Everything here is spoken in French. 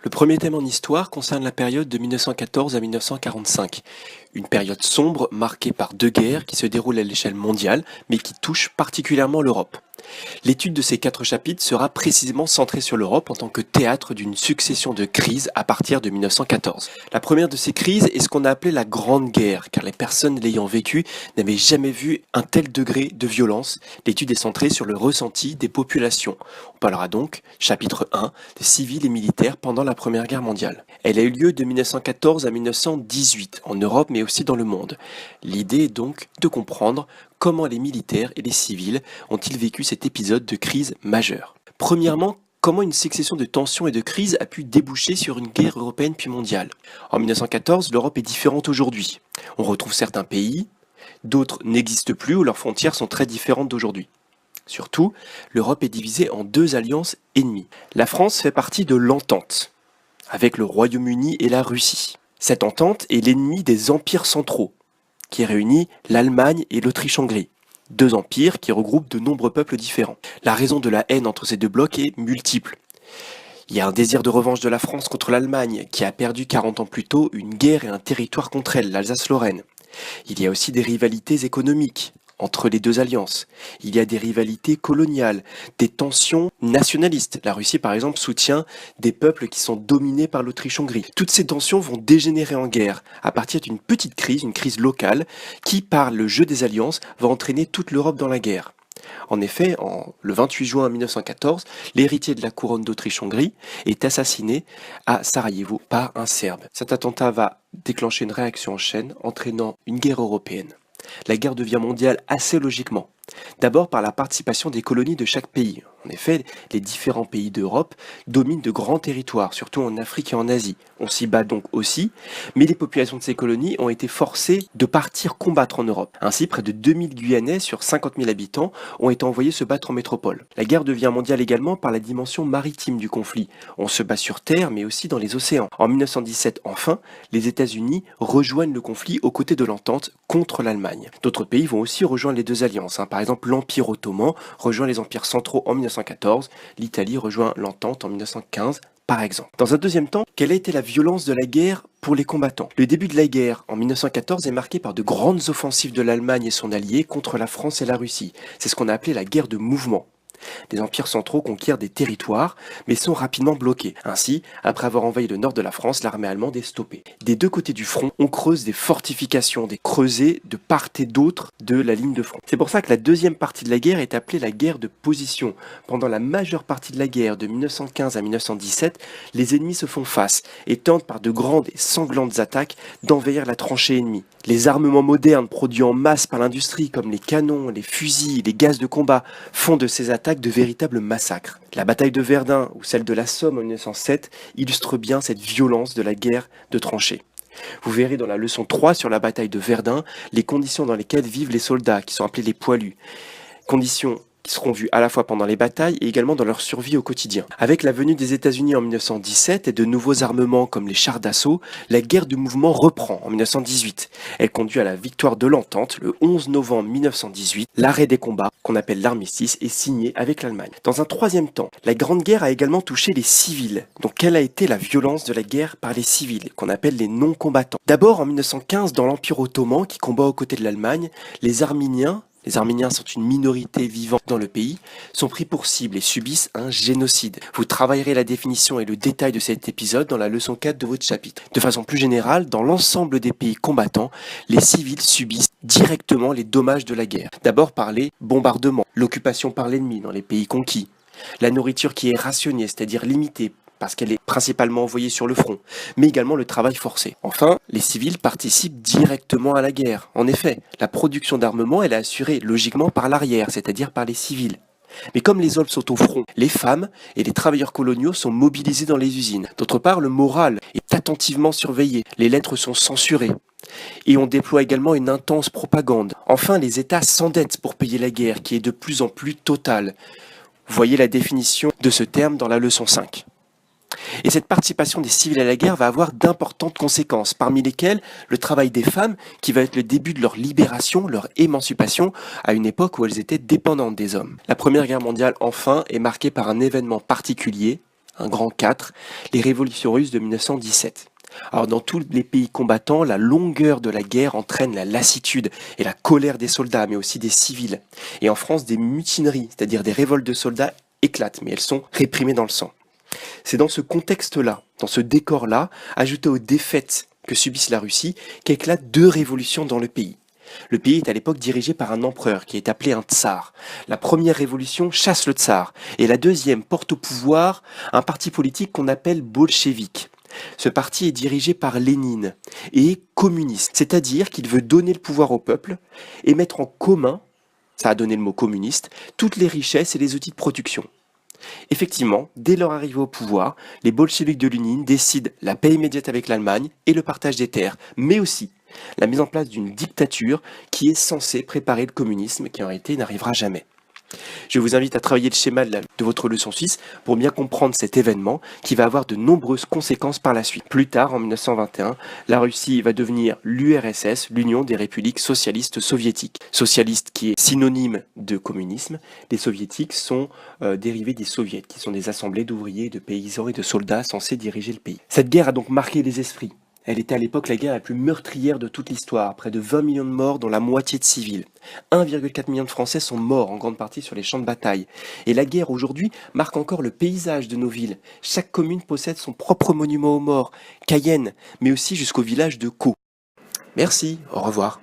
Le premier thème en histoire concerne la période de 1914 à 1945, une période sombre marquée par deux guerres qui se déroulent à l'échelle mondiale, mais qui touchent particulièrement l'Europe. L'étude de ces 4 chapitres sera précisément centrée sur l'Europe en tant que théâtre d'une succession de crises à partir de 1914. La première de ces crises est ce qu'on a appelé la Grande Guerre, car les personnes l'ayant vécue n'avaient jamais vu un tel degré de violence. L'étude est centrée sur le ressenti des populations. On parlera donc, chapitre 1, des civils et militaires pendant la Première Guerre mondiale. Elle a eu lieu de 1914 à 1918, en Europe mais aussi dans le monde. L'idée est donc de comprendre comment les militaires et les civils ont-ils vécu cet épisode de crise majeure. Premièrement, comment une succession de tensions et de crises a pu déboucher sur une guerre européenne puis mondiale. En 1914, l'Europe est différente aujourd'hui. On retrouve certains pays, d'autres n'existent plus ou leurs frontières sont très différentes d'aujourd'hui. Surtout, l'Europe est divisée en 2 alliances ennemies. La France fait partie de l'Entente, avec le Royaume-Uni et la Russie. Cette entente est l'ennemi des empires centraux, qui réunit l'Allemagne et l'Autriche-Hongrie, 2 empires qui regroupent de nombreux peuples différents. La raison de la haine entre ces 2 blocs est multiple. Il y a un désir de revanche de la France contre l'Allemagne, qui a perdu 40 ans plus tôt une guerre et un territoire contre elle, l'Alsace-Lorraine. Il y a aussi des rivalités économiques entre les 2 alliances. Il y a des rivalités coloniales, des tensions nationalistes. La Russie, par exemple, soutient des peuples qui sont dominés par l'Autriche-Hongrie. Toutes ces tensions vont dégénérer en guerre à partir d'une petite crise, une crise locale, qui, par le jeu des alliances, va entraîner toute l'Europe dans la guerre. En effet, le 28 juin 1914, l'héritier de la couronne d'Autriche-Hongrie est assassiné à Sarajevo par un Serbe. Cet attentat va déclencher une réaction en chaîne, entraînant une guerre européenne. La guerre devient mondiale assez logiquement. D'abord par la participation des colonies de chaque pays. En effet, les différents pays d'Europe dominent de grands territoires, surtout en Afrique et en Asie. On s'y bat donc aussi, mais les populations de ces colonies ont été forcées de partir combattre en Europe. Ainsi, près de 2000 Guyanais sur 50 000 habitants ont été envoyés se battre en métropole. La guerre devient mondiale également par la dimension maritime du conflit. On se bat sur terre, mais aussi dans les océans. En 1917, enfin, les États-Unis rejoignent le conflit aux côtés de l'Entente contre l'Allemagne. D'autres pays vont aussi rejoindre les 2 alliances. Par exemple, l'Empire ottoman rejoint les empires centraux en 1914, l'Italie rejoint l'Entente en 1915, par exemple. Dans un deuxième temps, quelle a été la violence de la guerre pour les combattants? Le début de la guerre, en 1914, est marqué par de grandes offensives de l'Allemagne et son allié contre la France et la Russie. C'est ce qu'on a appelé la guerre de mouvement. Les empires centraux conquièrent des territoires, mais sont rapidement bloqués. Ainsi, après avoir envahi le nord de la France, l'armée allemande est stoppée. Des 2 côtés du front, on creuse des fortifications, des creusets de part et d'autre de la ligne de front. C'est pour ça que la deuxième partie de la guerre est appelée la guerre de position. Pendant la majeure partie de la guerre, de 1915 à 1917, les ennemis se font face et tentent par de grandes et sanglantes attaques d'envahir la tranchée ennemie. Les armements modernes produits en masse par l'industrie, comme les canons, les fusils, les gaz de combat, font de ces attaques de véritables massacres. La bataille de Verdun ou celle de la Somme en 1907 illustrent bien cette violence de la guerre de tranchées. Vous verrez dans la leçon 3 sur la bataille de Verdun les conditions dans lesquelles vivent les soldats, qui sont appelés les poilus. Conditions qui seront vues à la fois pendant les batailles et également dans leur survie au quotidien. Avec la venue des États-Unis en 1917 et de nouveaux armements comme les chars d'assaut, la guerre de mouvement reprend en 1918. Elle conduit à la victoire de l'Entente le 11 novembre 1918. L'arrêt des combats, qu'on appelle l'armistice, est signé avec l'Allemagne. Dans un troisième temps, la Grande Guerre a également touché les civils. Donc quelle a été la violence de la guerre par les civils, qu'on appelle les non-combattants? D'abord en 1915, dans l'Empire ottoman qui combat aux côtés de l'Allemagne, les Arméniens sont une minorité vivant dans le pays, sont pris pour cible et subissent un génocide. Vous travaillerez la définition et le détail de cet épisode dans la leçon 4 de votre chapitre. De façon plus générale, dans l'ensemble des pays combattants, les civils subissent directement les dommages de la guerre. D'abord par les bombardements, l'occupation par l'ennemi dans les pays conquis, la nourriture qui est rationnée, c'est-à-dire limitée, parce qu'elle est principalement envoyée sur le front, mais également le travail forcé. Enfin, les civils participent directement à la guerre. En effet, la production d'armement, elle est assurée logiquement par l'arrière, c'est-à-dire par les civils. Mais comme les hommes sont au front, les femmes et les travailleurs coloniaux sont mobilisés dans les usines. D'autre part, le moral est attentivement surveillé, les lettres sont censurées. Et on déploie également une intense propagande. Enfin, les États s'endettent pour payer la guerre, qui est de plus en plus totale. Vous voyez la définition de ce terme dans la leçon 5. Et cette participation des civils à la guerre va avoir d'importantes conséquences, parmi lesquelles le travail des femmes, qui va être le début de leur libération, leur émancipation, à une époque où elles étaient dépendantes des hommes. La Première Guerre mondiale, enfin, est marquée par un événement particulier, un grand 4, les révolutions russes de 1917. Alors dans tous les pays combattants, la longueur de la guerre entraîne la lassitude et la colère des soldats, mais aussi des civils. Et en France, des mutineries, c'est-à-dire des révoltes de soldats, éclatent, mais elles sont réprimées dans le sang. C'est dans ce contexte-là, dans ce décor-là, ajouté aux défaites que subissent la Russie, qu'éclatent deux révolutions dans le pays. Le pays est à l'époque dirigé par un empereur qui est appelé un tsar. La première révolution chasse le tsar et la deuxième porte au pouvoir un parti politique qu'on appelle bolchevique. Ce parti est dirigé par Lénine et est communiste, c'est-à-dire qu'il veut donner le pouvoir au peuple et mettre en commun, ça a donné le mot communiste, toutes les richesses et les outils de production. Effectivement, dès leur arrivée au pouvoir, les bolcheviks de Lénine décident la paix immédiate avec l'Allemagne et le partage des terres, mais aussi la mise en place d'une dictature qui est censée préparer le communisme qui en réalité n'arrivera jamais. Je vous invite à travailler le schéma de votre leçon suisse pour bien comprendre cet événement qui va avoir de nombreuses conséquences par la suite. Plus tard, en 1921, la Russie va devenir l'URSS, l'Union des républiques socialistes soviétiques. Socialiste qui est synonyme de communisme, les soviétiques sont dérivés des soviets, qui sont des assemblées d'ouvriers, de paysans et de soldats censés diriger le pays. Cette guerre a donc marqué les esprits. Elle était à l'époque la guerre la plus meurtrière de toute l'histoire, près de 20 millions de morts dont la moitié de civils. 1,4 million de Français sont morts en grande partie sur les champs de bataille. Et la guerre aujourd'hui marque encore le paysage de nos villes. Chaque commune possède son propre monument aux morts, Cayenne, mais aussi jusqu'au village de Caux. Merci, au revoir.